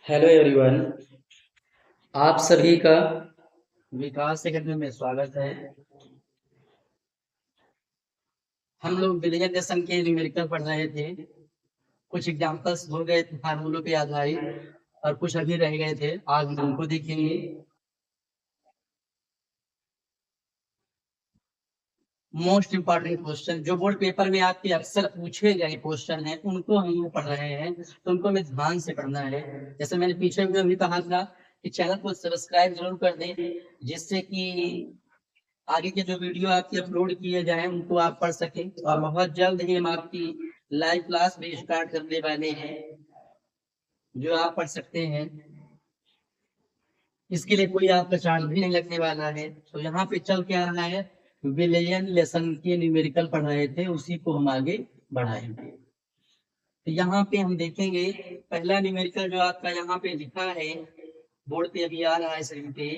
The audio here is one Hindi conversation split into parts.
Hello everyone. आप सभी का विकास एकेडमी में स्वागत है। हम लोग विजुअलाइजेशन के न्यूमेरिकल पढ़ रहे थे। कुछ एग्जांपल्स हो गए थे फार्मूलों पे आधारित और कुछ अभी रह गए थे, आज हम उनको देखेंगे। मोस्ट इम्पॉर्टेंट क्वेश्चन जो बोर्ड पेपर में आपके अक्सर पूछे गए क्वेश्चन हैं उनको हम लोग पढ़ रहे हैं, तो उनको हमें ध्यान से पढ़ना है। जैसे मैंने पीछे भी कहा था कि चैनल को सब्सक्राइब जरूर कर दें, जिससे कि आगे के जो वीडियो आपके अपलोड किए जाए उनको आप पढ़ सकें। और बहुत जल्द ही हम आपकी लाइव क्लास भी स्टार्ट करने वाले हैं, जो आप पढ़ सकते हैं। इसके लिए कोई आपका चार्ज भी नहीं लगने वाला है। तो यहाँ पे चल क्या रहा है, विलियन लेसन के न्यूमेरिकल पढ़ रहे थे, उसी को हम आगे बढ़ाएंगे। तो यहाँ पे हम देखेंगे पहला न्यूमेरिकल जो आपका यहाँ पे लिखा है, बोर्ड पे अभी आ रहा है स्क्रीन पे,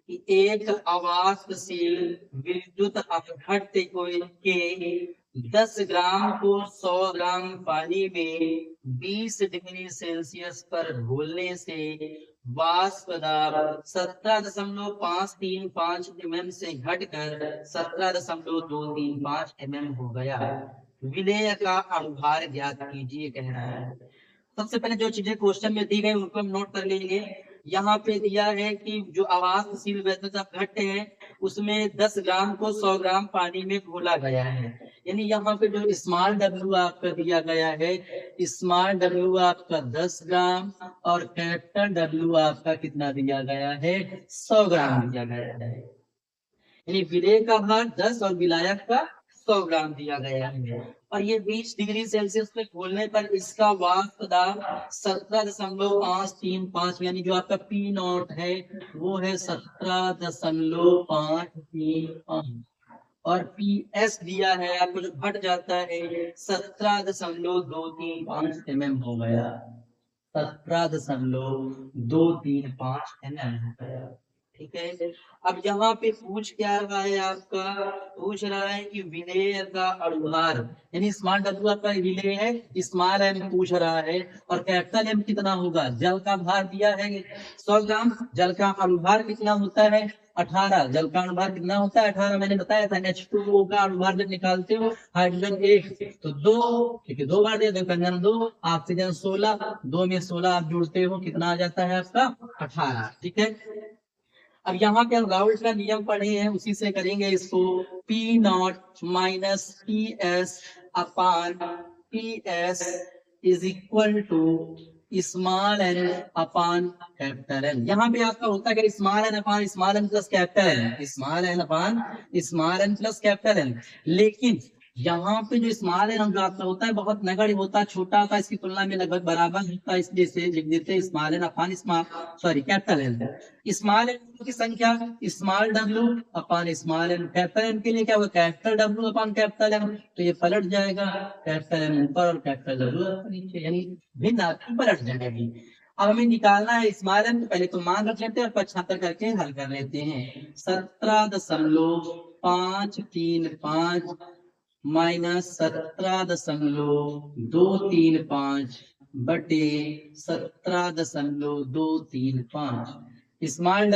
कि एक आवासशील विद्युत अपघट्य के 10 ग्राम को 100 ग्राम पानी में 20 डिग्री सेल्सियस पर घोलने से वाष्प दाब 17.535 mm से घटकर 17.235 mm हो गया। विलेय का अनुभार ज्ञात कीजिए कह रहा है। सबसे पहले जो चीजें क्वेश्चन में दी गई उनको हम नोट कर लेंगे। यहाँ पे दिया है कि जो आवासशील विद्युत अपघट्य है उसमें 10 ग्राम को 100 ग्राम पानी में घोला गया है। यानी यहाँ पे जो स्मॉल डब्ल्यू आपका दिया गया है, स्मॉल डब्ल्यू आपका 10 ग्राम और कैपिटल डब्ल्यू आपका कितना दिया गया है, 100 ग्राम दिया गया है। यानी विलेय का भार 10 और विलायक का 100 ग्राम दिया गया है। और ये 20 डिग्री सेल्सियस पे खोलने पर इसका वाष्प दाब 17.535, यानी जो आपका पी नॉट है वो है 17.535 और पी एस दिया है आपको जो घट जाता है 17.235 mm हो गया। 17.235 mm हो गया। ठीक है। अब यहाँ पे पूछ क्या रहा है, आपका पूछ रहा है कि विलेय का अनुभार, यानी स्मॉल डब्ल्यू आपका विलेय है, स्मॉल एम पूछ रहा है, और कैपिटल एम कितना होगा। जल का भार दिया है 100 ग्राम, जल का अनुभार कितना होता है 18, जल का अनुभार कितना होता है 18। मैंने बताया था H2O का अनुभार जब निकालते हो हाइड्रोजन 1 तो 2, ठीक है 2 बार दे दो, कंजन 2, ऑक्सीजन 16, 2 में 16 आप जोड़ते हो कितना आ जाता है आपका 18। ठीक है। अब यहाँ पे हम राउल्ट का नियम पढ़े हैं, उसी से करेंगे इसको। P naught minus P S upon P S is equal to small n upon capital N. यहाँ पे आपका होता है small n upon small n plus capital N, small n upon small n plus capital N. लेकिन यहाँ पे जो स्मॉल एन जो आपका होता है बहुत नगण्य होता है, छोटा होता है, इसकी तुलना में लगभग बराबर होता है, इसलिए से लिख देते हैं small n upon small sorry capital N. Small n की संख्या स्मॉल डब्ल्यू upon small n, capital N के लिए क्या होगा capital W upon capital N, तो ये पलट जाएगा कैपिटल एन ऊपर और कैपिटल डब्ल्यू नीचे, यानी भिन्न आपकी पलट जाएगी। अब हमें निकालना है स्मॉल एन, पहले तो मान रख लेते हैं और 75 करके हल कर लेते हैं। 17.535 माइनस 17.235 बटे 17.235। स्मॉल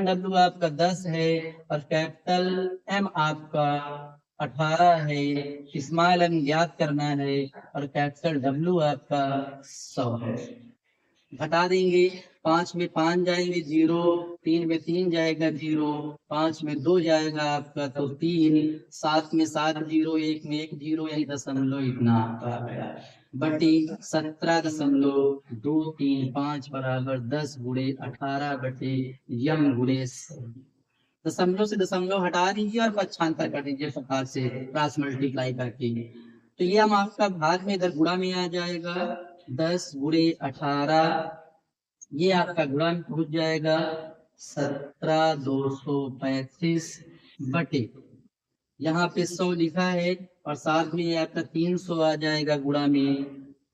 डब्ल्यू आपका 10 है और कैपिटल एम आपका 18 है। स्मॉल एम ज्ञात करना है और कैपिटल डब्ल्यू आपका 100 है। घटा देंगे, 5 में 5 जाएंगे 0, 3 में 3 जाएगा 0, 5 में 2 जाएगा आपका तो 3, 7 में 7 0, 1 में 1 0, यही दशमलव इतना आपका आ गया। बटी 17.235 बराबर 10 गुणे 18 बटे यम गुणे 100। दशमलव से दशमलव हटा दीजिए और पक्षांतर कर दीजिए प्रकार से क्रॉस मल्टीप्लाई करके, तो ये हम आपका भाग में इधर गुणा में आ जाएगा 10 गुणे 18, ये आपका गुणा में पहुंच जाएगा 17,235 बटे यहाँ पे 100 लिखा है और साथ में आपका 300 आ जाएगा गुणा में।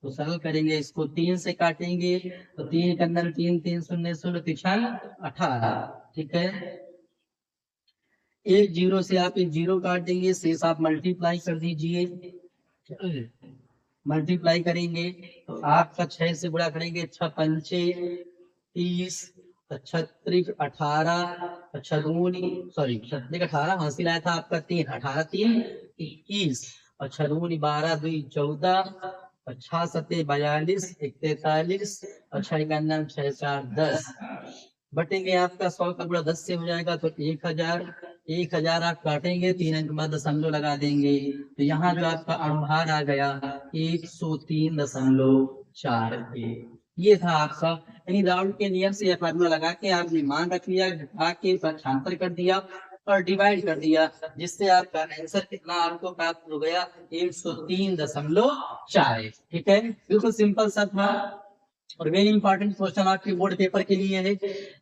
तो सरल करेंगे इसको, 3 से काटेंगे तो 3 के अंदर 3 3 शून्य 16 18। ठीक है। एक जीरो से आप एक जीरो काट देंगे, शेष आप मल्टीप्लाई कर दीजिए। मल्टीप्लाई करेंगे तो आपका 6 से गुणा करेंगे, 6 पंचे 30, छत्रिक 18, छदूनी सॉरी छत्रिक 18, हासिल आया था आपका 3, 18 3 21, और छदूनी 12 2 14, और 6 सत्ते 42, 43, और 6 का नाम 6 4 10, बटेंगे आपका 100 का गुणा 10 से हो जाएगा तो 1000, 1000 आप काटेंगे 3 अंक बाद दशमलव लगा देंगे, तो यहाँ जो आपका अनुभार आ गया 103.4। ये था आपका, यानी राउंड के नियम से यह फार्मूला लगा के आपने मान रख लिया, घटा के पक्षांतर कर दिया और डिवाइड कर दिया, जिससे आपका आंसर कितना आपको प्राप्त हो गया 103.4। ठीक है, बिल्कुल सिंपल सा था और वेरी इंपॉर्टेंट क्वेश्चन आपके बोर्ड पेपर के लिए है।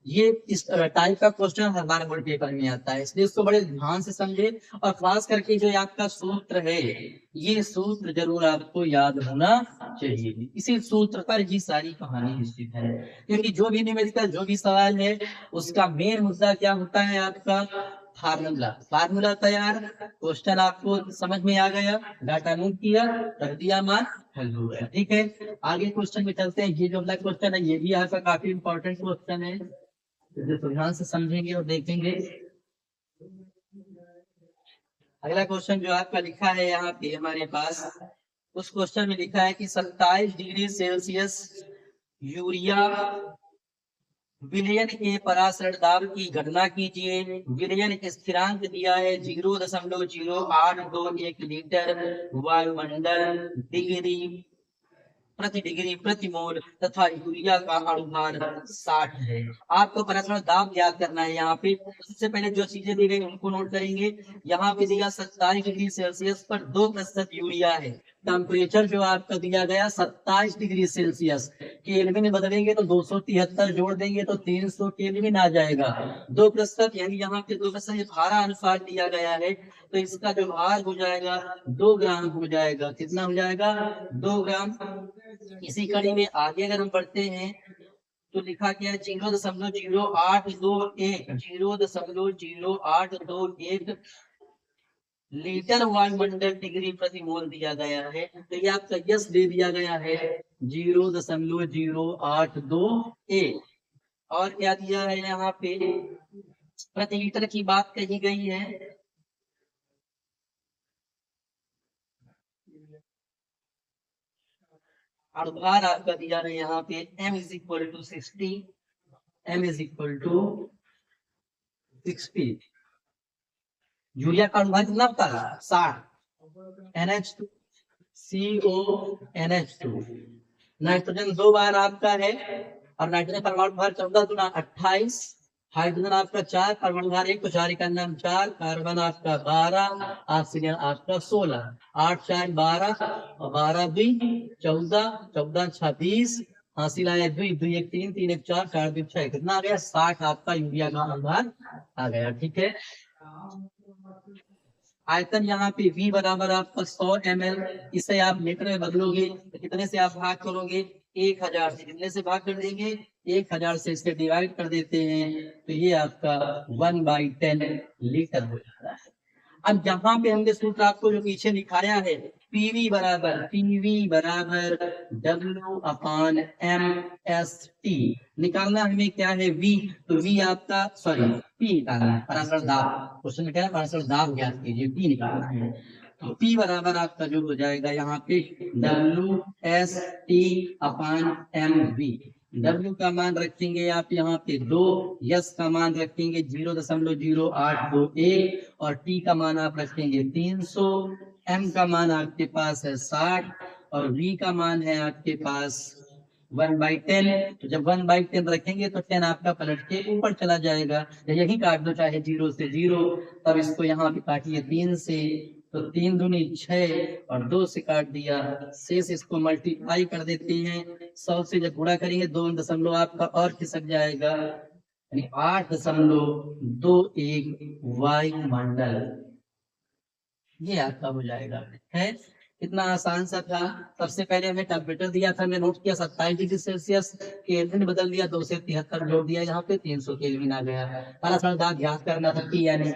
ये इस टाइप का क्वेश्चन हमारे बोर्ड पेपर में आता है, इसलिए इसको बड़े ध्यान से समझे और खास करके जो आपका सूत्र है, ये सूत्र जरूर आपको याद होना चाहिए। इसी सूत्र पर ही सारी कहानी स्थित है, क्योंकि जो भी न्यूमेरिकल जो भी सवाल है उसका मेन मुद्दा क्या होता है आपका फार्मूला। फार्मूला तैयार, क्वेश्चन आपको समझ में आ गया, डाटा नोट किया, कर दिया, मान हल हो गया। ठीक है, आगे क्वेश्चन में चलते हैं। ये जो अगला क्वेश्चन है ये भी आपका काफी इंपॉर्टेंट क्वेश्चन है, तो ध्यान से समझेंगे और देखेंगे। अगला क्वेश्चन जो आपका लिखा है यहाँ पे हमारे पास, उस क्वेश्चन में लिखा है कि 27 डिग्री सेल्सियस यूरिया विलयन के परासरण दाब की गणना कीजिए। विलयन स्थिरांक दिया है 0.0821 लीटर वायुमंडल डिग्री प्रति मोल तथा यूरिया का अनुभार 60 है। आपको परासरण दाब याद करना है। यहाँ पे सबसे पहले जो चीजें दी गई उनको नोट करेंगे। यहाँ पे दिया 27 डिग्री सेल्सियस पर 2% यूरिया है। टेम्परेचर जो आपका दिया गया 27 डिग्री सेल्सियस, केल्विन में बदलेंगे तो 273 जोड़ देंगे तो 300 केल्विन आ जाएगा। 2% यानी यहाँ पे 2% ये भारा अनुसार दिया गया है, तो इसका जो भार हो जाएगा 2 ग्राम हो जाएगा। कितना हो जाएगा? 2 ग्राम। इसी कड़ी में आगे अगर हम बढ़ते हैं तो लिखा गया 0.0821 0.0821 लीटर वायुमंडल डिग्री प्रति मोल दिया गया है, तो ये आपका यस दे दिया गया है 0.0821। और क्या दिया है यहाँ पे, प्रति लीटर की बात कही गई है। अनुभार आपका दिया है यहाँ पे m is equal to 60, m is equal to 60। Urea का अनुभार कितना होता है? 60। NH2 CONH2। नाइट्रोजन 2 बार आपका है और नाइट्रोजन परमाणु भार 14 गुना 28, हाइड्रोजन आपका 4, परमाणु भार 1 तो 4 का नाम 4, कार्बन आपका 12, ऑक्सीजन आपका 16, 8 4 12 और 12 2 14, 14 6 20, हासिल आया 2 2 1 3 3 1 4 4 2 6, कितना आ गया? 60 आपका यूरिया का अनुभार आ गया। ठीक है, आयतन यहाँ पे V बराबर आपका 100 ml, इसे आप लीटर में बदलोगे तो कितने से आप भाग करोगे? 1000 से। कितने से भाग कर देंगे? 1000 से इसके डिवाइड कर देते हैं, तो ये आपका 1/10 लीटर हो जाता है। अब यहाँ पे हमने सूत्र आपको जो पीछे दिखाया है, PV बराबर W/M/ST निकालना हमें क्या है? V, तो V आपका सॉरी P निकालना है, परासरण दाब। क्वेश्चन में क्या है? परासरण दाब ज्ञात कीजिए, P निकालना है। तो P बराबर आपका जो हो जाएगा यहाँ पे WST/MV। W का मान रखेंगे आप यहाँ पे 2, यस का मान रखेंगे 0.0821 और T का मान आप रखेंगे 300, M का मान आपके पास है 60 और V का मान है आपके पास 1/10। तो जब 1/10 रखेंगे तो 10 आपका पलट के ऊपर चला जाएगा, यही काट दो चाहे 0 से 0। तब इसको यहाँ पे काटिए 3 से, तो 3 दूनी 6 और 2 से काट दिया, शेष इसको मल्टीप्लाई कर देते हैं। 100 से जब गुणा करेंगे 2 दशमलव आपका और खिसक जाएगा, यानी 8.21 वायुमंडल, ये आपका हो जाएगा। है कितना आसान सा था। सबसे पहले हमें टेम्परेचर दिया था, हमने नोट किया 27 डिग्री सेल्सियस, केल्विन बदल दिया 2 से 73 जोड़ दिया, यहाँ पे 300 केल्विन आ गया। परासरण दाब याद करना था P यानी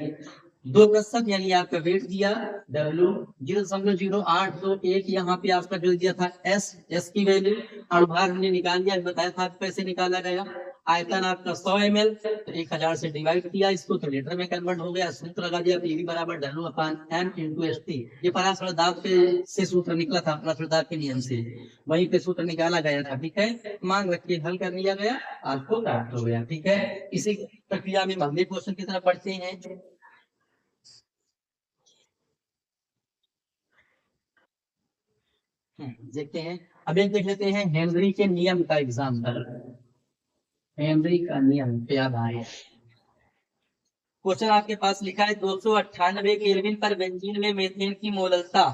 दो प्रतिशत यानी आपका वेट दिया W 0.0821, यहाँ पे आपका जो दिया था S की वैल्यू, अनुभार हमने निकाल दिया, बताया था कैसे निकाला गया। आयतन आपका 100 ml, तो 1000 से डिवाइड किया इसको तो लीटर में कन्वर्ट हो गया, सूत्र लगा दिया PV बराबर W/m/ST। ये पराशर दाब से सूत्र निकला था, पराशर दाब के नियम से वहीं पे सूत्र निकाला गया था। ठीक है, मान रख के हल कर लिया गया, आपको प्राप्त हो गया। ठीक है, इसी प्रक्रिया में अगले क्वेश्चन की तरफ बढ़ते हैं। देखते हैं, अब एक देख लेते हैं हेनरी के नियम का एग्जाम्पल। हेनरी का नियम याद आए, क्वेश्चन आपके पास लिखा है 298 केल्विन पर बेंजीन में मीथेन की मोललता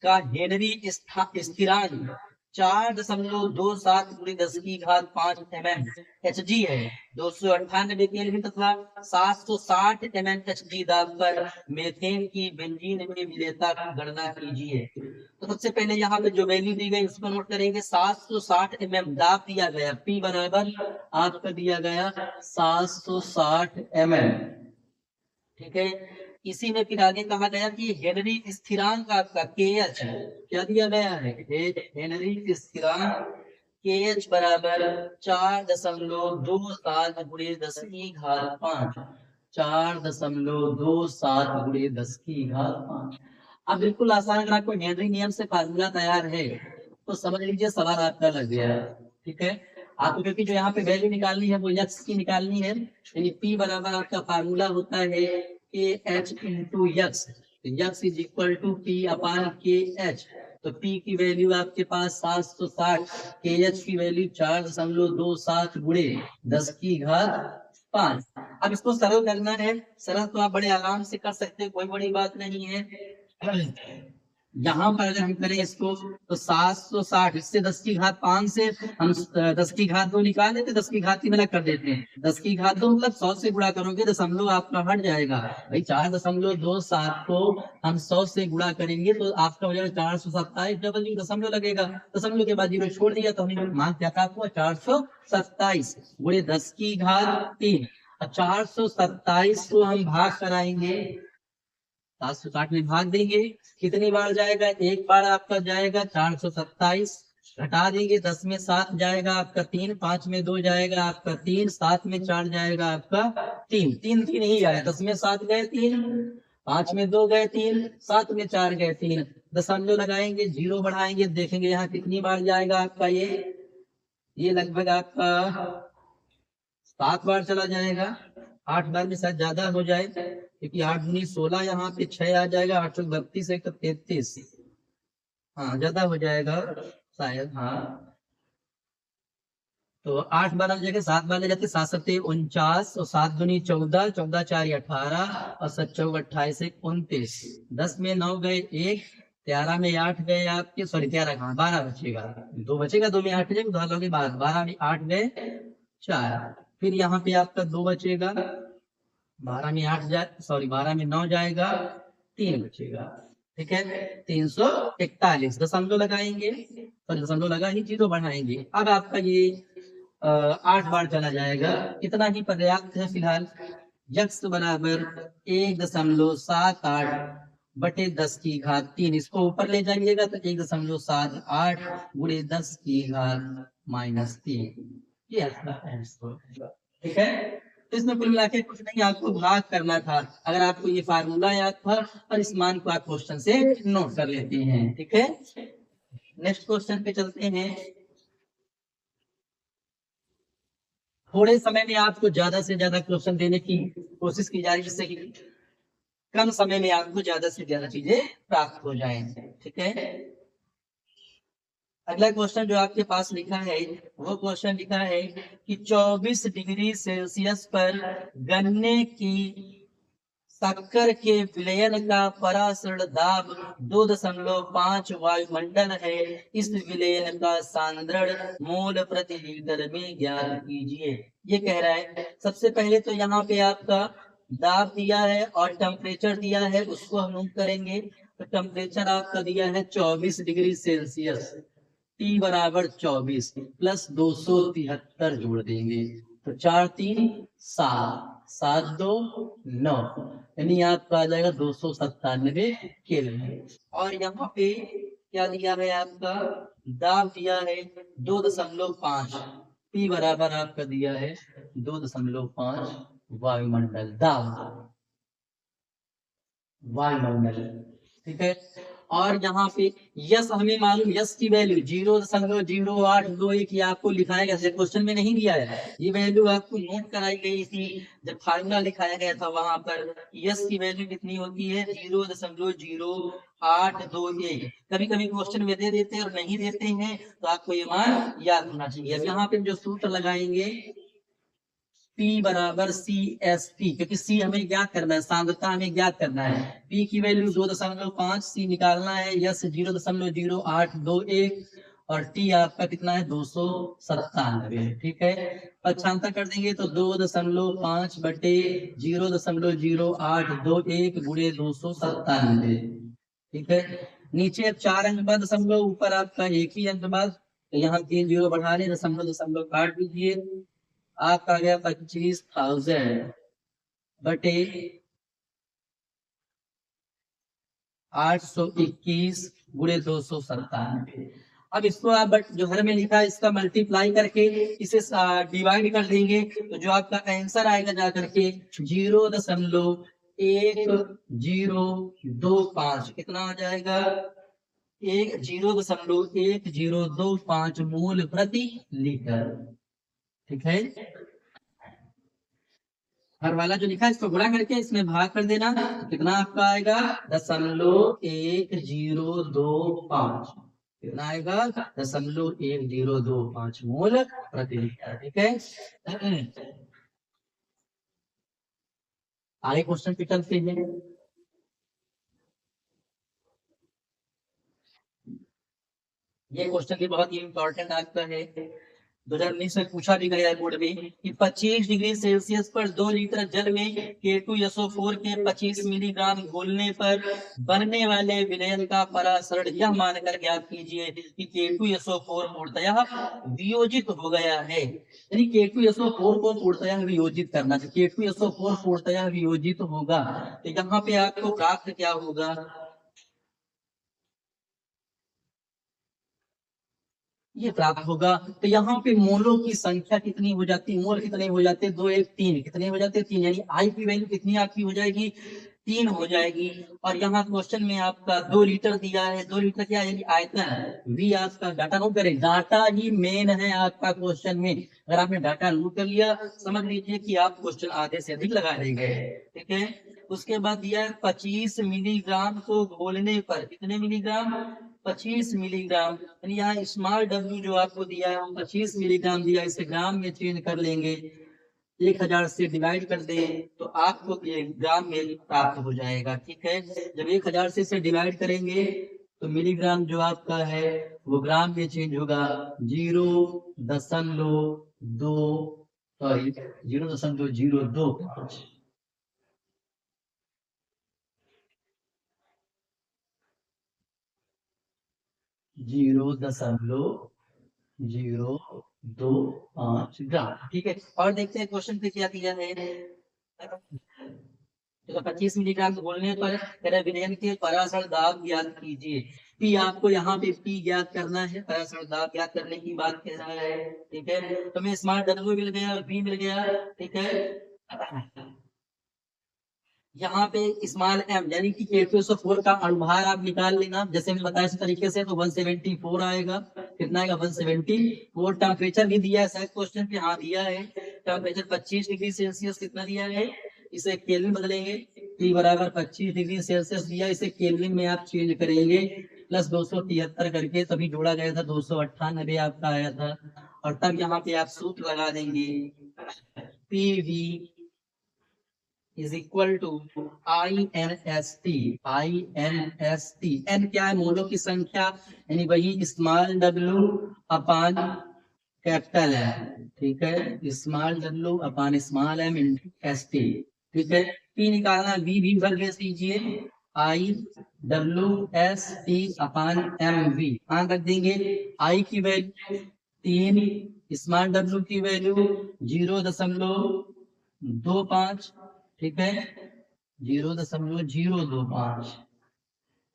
का हेनरी स्थिरांक 4.27 × 10⁵ mm Hg है। 298 केल्विन तथा 760 mm Hg दाब पर मीथेन की बेंजीन में विलेयता की गणना कीजिए। तो सबसे पहले यहाँ पे जो वैल्यू दी गई उसको नोट करेंगे। 760 mm दाब दिया गया, P बराबर आपका दिया गया 760 mm। ठीक है, इसी में फिर आगे कहा गया कि हेनरी स्थिरांक आपका KH क्या दिया गया है, हेनरी स्थिरांक KH बराबर 4.27 × 10⁵ 4.27 × 10⁵। अब बिल्कुल आसान, अगर आपको हेनरी नियम से फार्मूला तैयार है तो समझ लीजिए सवाल आपका लग गया। ठीक है, आपको क्योंकि जो यहाँ पे वैल्यू निकालनी है वो यक्स की निकालनी है, यानी P बराबर आपका फार्मूला होता है KH × x, x is equal to P/KH। तो P की वैल्यू आपके पास 760, KH की वैल्यू 4.27 × 10⁵ अब इसको सरल करना है, सरल तो आप बड़े आराम से कर सकते हैं, कोई बड़ी बात नहीं है। यहाँ पर अगर हम करें इसको तो 760, इससे 10⁵ से हम 10⁵2 निकाल देते, 10⁵3 में कर देते हैं। 10⁵2 मतलब 100 से गुणा करोगे दशमलव आपका हट जाएगा भाई। 4.27 को हम 100 से गुणा करेंगे तो आपका हो जाएगा 427, डबल दशमलव लगेगा, दशमलव के बाद 0 छोड़ दिया तो हमें मान क्या प्राप्त हुआ 427 × 10⁵3। 427 को हम भाग कराएंगे, 760 में भाग देंगे, कितनी बार जाएगा, एक बार आपका जाएगा 427, घटा देंगे 10 में 7 जाएगा आपका 3, 5 में 2 जाएगा आपका 3, 7 में 4 जाएगा आपका 3, 3 3 ही आया, 10 में 7 गए 3, 5 में 2 गए 3, 7 में 4 गए 3, दशमलव लगाएंगे, 0 बढ़ाएंगे, देखेंगे यहाँ कितनी बार जाएगा आपका ये लगभग आपका 7 बार चला जाएगा। 8 बार में शायद ज्यादा हो जाए क्योंकि 8 × 16 यहाँ पे 6 आ जाएगा, 8 32 1 33, हाँ ज्यादा हो जाएगा शायद, हाँ तो 8 बार आ जाएगा, 7 बार ले जाते, 7 7 49 और 7 दूनी 14, 14 4 18 और 7 4 28 29, 10 में 9 गए 1, 11 में 8 गए आपके, सॉरी 11 कहाँ 12 बचेगा, 2 बचेगा, 2 में 8 जाएगा, 2 लोगे 12, 12 में 8 गए 4, फिर यहाँ पे आपका 2 बचेगा, 12 में 8 जाए, सॉरी 12 में 9 जाएगा, 3 बचेगा। ठीक है, 341 दशमलव लगाएंगे, सॉरी दशमलव लगा ही 0 बढ़ाएंगे। अब आपका ये 8 बार चला जाएगा, इतना ही पर्याप्त है फिलहाल। यक्स बराबर 1.78 बटे 10⁵3, इसको ऊपर ले जाइएगा तो 1.78 × 10⁻³ ये आंसर। ठीक है, तो इसमें कुल मिला के कुछ नहीं, आपको भाग करना था। अगर आपको ये फार्मूला याद था और इस मान को आप क्वेश्चन से नोट कर लेते हैं। ठीक है, नेक्स्ट क्वेश्चन पे चलते हैं। थोड़े समय में आपको ज्यादा से ज्यादा क्वेश्चन देने की कोशिश की जा रही है जिससे कि कम समय में आपको ज्यादा से ज्यादा चीजें प्राप्त हो जाएं। ठीक है, अगला क्वेश्चन जो आपके पास लिखा है वो क्वेश्चन लिखा है कि 24 डिग्री सेल्सियस पर गन्ने की शक्कर के विलयन का परासरण दाब 2.5 वायुमंडल है। इस विलयन का सांद्रण मोल प्रति लीटर में ज्ञात कीजिए। ये कह रहा है सबसे पहले तो यहाँ पे आपका दाब दिया है और टेम्परेचर दिया है, उसको हम नोट करेंगे। तो टेम्परेचर आपका दिया है 24 डिग्री सेल्सियस, T बराबर 24 प्लस 273 जोड़ देंगे तो 4 3 7 7 2 9, यानी आपका आ जाएगा 297 केल्विन। और यहाँ पे क्या दिया है आपका, दाब दिया है 2.5, पी बराबर आपका दिया है 2.5 वायुमंडल दाब, वायुमंडल, ठीक है। और यहाँ पे यस हमें मालूम, यस की वैल्यू 0.0821 ये आपको लिखाया गया, क्वेश्चन में नहीं दिया है, ये वैल्यू आपको नोट कराई गई थी जब फार्मूला लिखाया गया था, वहां पर यस की वैल्यू कितनी होती है 0.0821। कभी कभी क्वेश्चन में दे देते हैं और नहीं देते हैं, तो आपको ये मान याद होना चाहिए। अब यहाँ पे जो सूत्र लगाएंगे P बराबर सी एस पी, क्योंकि सी हमें ज्ञात करना है, सांद्रता हमें ज्ञात करना है। P की वैल्यू 2.5, सी निकालना है, यस 0.0821 और T आपका कितना है 297, ठीक है। पक्षांतर कर देंगे तो 2.5 बटे 0.0821 गुणे 297, ठीक है। नीचे 4 अंक बाद दशमलव, ऊपर आपका एक ही अंक बाद, तो यहाँ 3 जीरो बढ़ा ले, दशमलव दशमलव काट दीजिए, आपका आ गया 25,000 बटे 821 गुणे 297। अब इसको आप बट जो घर में लिखा है इसका मल्टीप्लाई करके इसे डिवाइड कर देंगे, तो जो आपका आंसर आएगा जा करके 0.1025, कितना आ जाएगा 0.1025 मूल प्रति लीटर, ठीक है। हर वाला जो लिखा है इसको गुणा करके इसमें भाग कर देना, तो कितना आपका आएगा 0.1025, कितना आएगा 0.1025 मोल प्रति लीटर, ठीक है। आगे क्वेश्चन पे चलते हैं। ये क्वेश्चन भी बहुत ही इंपॉर्टेंट आपका है, 2019 में पूछा भी गया है बोर्ड में कि 25 डिग्री सेल्सियस पर 2 लीटर जल में K2SO4 के 25 मिलीग्राम घोलने पर बनने वाले विलयन का परासरण यह मानकर ज्ञात कीजिए कि K2SO4 पूर्णतः वियोजित हो गया है। यानी K2SO4 को पूर्णतः वियोजित करना, K2SO4 पूर्णतः वियोजित होगा, तो यहाँ पे आपको प्राप्त क्या होगा, ये प्राप्त होगा। तो यहाँ पे मोलों की संख्या कितनी हो जाती है, मोल कितने हो जाते हैं 2 1 3, कितने हो जाते हैं 3, यानी आई की वैल्यू कितनी आपकी हो जाएगी 3 हो जाएगी। और यहाँ क्वेश्चन में आपका 2 लीटर दिया है, 2 लीटर क्या है यानी आयतन, वी आपका डाटा नोट करें, डाटा ही मेन है आपका क्वेश्चन में, अगर आपने डाटा नोट कर लिया समझ लीजिए कि आप क्वेश्चन आधे से अधिक लगा देंगे, ठीक है। उसके बाद दिया है 25 मिलीग्राम को घोलने पर, कितने मिलीग्राम 25 मिलीग्राम, यानी यहाँ स्मॉल डब्ल्यू जो आपको दिया है 25 मिलीग्राम दिया, इसे ग्राम में चेंज कर लेंगे, 1000 से डिवाइड कर दे तो आपको ये ग्राम में प्राप्त हो जाएगा, ठीक है। जब 1000 से इसे डिवाइड करेंगे तो मिलीग्राम जो आपका है वो ग्राम में चेंज होगा, 0.2 सॉरी 0.025, 0.025 ग्राम, ठीक है। और देखते हैं क्वेश्चन पे क्या दिया है। तो 25 मिलीग्राम बोलने पर विलयन के परासर दाब ज्ञात कीजिए। पी आपको यहाँ पे पी ज्ञात करना है, परासर दाब ज्ञात करने की बात कह रहा है, ठीक है। तो मैं स्मार्ट डब्ल्यू मिल गया और पी मिल गया, ठीक है। यहाँ पे स्मॉल एम यानी कि K2SO4 का अणुभार आप निकाल लेना, जैसे मैं बताया इस तरीके से, तो 174 आएगा, कितना आएगा 174। टेम्परेचर भी दिया है शायद क्वेश्चन पे, हाँ दिया है, टेम्परेचर 25 डिग्री सेल्सियस कितना दिया है, इसे केल्विन बदलेंगे, T बराबर 25 डिग्री सेल्सियस दिया, इसे केल्विन में आप चेंज करेंगे, प्लस 273 करके, तभी जोड़ा गया था 298 आपका आया था। और तब यहाँ पे आप सूत्र लगा देंगे, PV is equal to INST, INST, N क्या है मोलों की संख्या, यानी वही स्मॉल w अपान कैपिटल है, ठीक है, स्मॉल w अपान small m into S T, ठीक है। P निकालना, V भी भर दीजिए, IWST अपान MV, हाँ रख देंगे, I की वैल्यू 3 स्मॉल डब्ल्यू की वैल्यू 0.25, ठीक है, 0.025।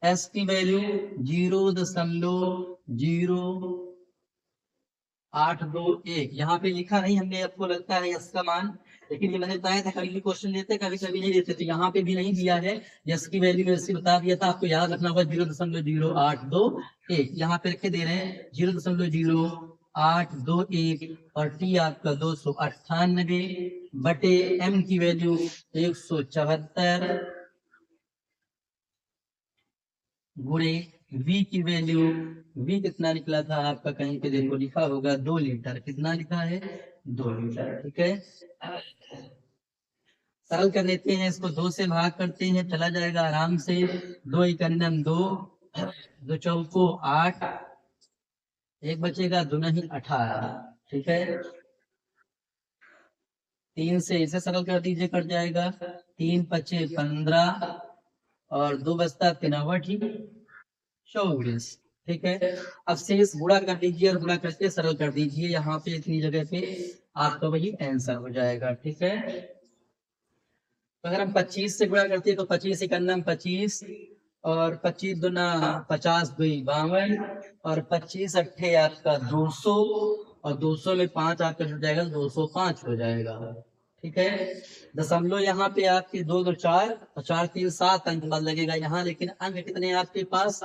एस की वैल्यू 0.0821। यहाँ पे लिखा नहीं हमने, आपको लगता है यस का मान, लेकिन ये मैंने बताया था कभी भी क्वेश्चन देते कभी कभी नहीं देते, तो यहाँ पे भी नहीं दिया है। यस की वैल्यू वैसे बता दिया था, आपको याद रखना होगा 0.0821। यहाँ पे रखे दे रहे हैं 0.0821 और टी आपका 298 बटे एम की वैल्यू 174 गुणे वी की वैल्यू, वी कितना निकला था आपका, कहीं पे देखो लिखा होगा 2 लीटर। कितना लिखा है? 2 लीटर, ठीक है। सरल कर लेते हैं, इसको 2 से भाग करते हैं, चला जाएगा आराम से। 2 एकन्नम 2, 2 चौको 8, एक बचेगा 2 नहीं 18, ठीक है। 3 से इसे सरल कर दीजिए, कट जाएगा। 3 पचे 15 और 2 बचता 24, ठीक है। अब शेष गुणा कर दीजिए और गुणा करके सरल कर दीजिए, यहाँ पे इतनी जगह पे आपका वही आंसर हो जाएगा, ठीक है। तो अगर हम 25 से गुणा करते हैं तो 25 एकन्नम 25 और 25 दुना 50 दुई 52 और 25 अट्ठे आपका 200 और 200 में 5 आपका जुड़ जाएगा 205 हो जाएगा, ठीक है। दशमलव यहाँ पे आपके 2 2 4 और 4 3 7 अंक बाद लगेगा यहाँ, लेकिन अंक कितने आपके पास?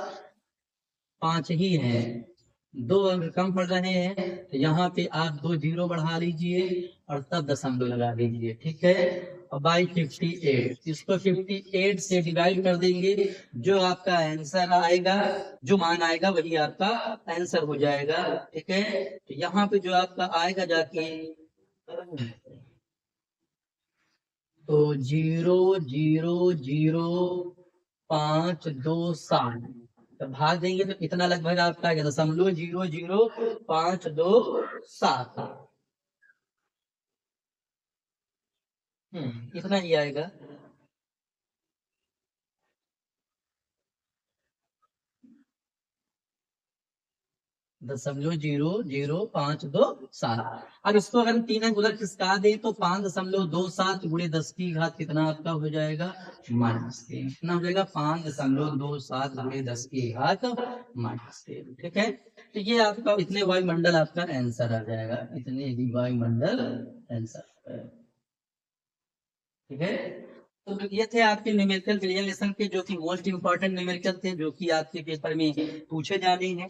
5 ही है, 2 अंक कम पड़ रहे हैं, तो यहाँ पे आप 2 जीरो बढ़ा लीजिए और तब दशमलव लगा दीजिए, ठीक है। और बाई 58, इसको 58 से डिवाइड कर देंगे, जो आपका आंसर आएगा, जो मान आएगा वही आपका आंसर हो जाएगा, ठीक है। तो यहाँ पे जो आपका आएगा जाके तो 0.00527, तो भाग देंगे तो कितना लगभग आपका आएगा? 0.00527, इतना ही आएगा। दशमलव 0.00527। अब इसको अगर 3 अंक उधर खिसका दे तो 5.27 गुणे 10 की घात कितना आपका हो जाएगा? -3। कितना हो जाएगा? 5.27 गुणे 10 की घात -3, ठीक है। तो ये आपका इतने वायुमंडल आपका आंसर आ जाएगा, इतने ही वायुमंडल आंसर, ठीक है। तो ये थे आपके न्यूमेरिकल रिलेशन के, जो कि मोस्ट इंपॉर्टेंट न्यूमेरिकल थे, जो कि आपके पेपर में पूछे जाने हैं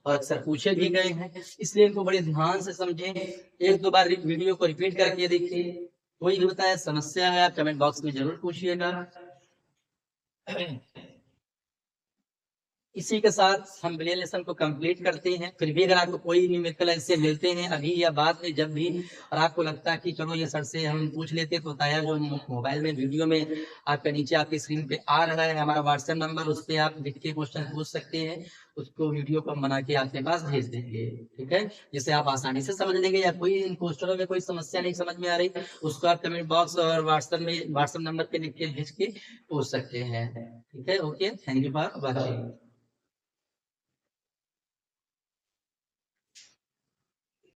और अक्सर पूछे भी गए हैं, इसलिए इनको बड़े ध्यान से समझें। एक दो बार वीडियो को रिपीट करके देखिए। कोई भी बताया समस्या है आप कमेंट बॉक्स में जरूर पूछिएगा। इसी के साथ हम विलियन लेसन को कंप्लीट करते हैं। फिर भी अगर आपको कोई न्यूमेरिकल ऐसे मिलते हैं अभी या बाद में जब भी, और आपको लगता है कि चलो ये सर से हम पूछ लेते, तो बताया जो मोबाइल में वीडियो में आपका नीचे आपकी स्क्रीन पे आ रहा है हमारा व्हाट्सएप नंबर, उस पर आप लिख के क्वेश्चन पूछ सकते हैं, उसको वीडियो को बना के आपके पास भेज देंगे, ठीक है, जिसे आप आसानी से समझ लेंगे। या कोई इन क्वेश्चनों में कोई समस्या नहीं समझ में आ रही, उसको आप कमेंट बॉक्स और व्हाट्सएप नंबर पे लिख के भेज के पूछ सकते हैं, ठीक है। Okay, thank you for watching.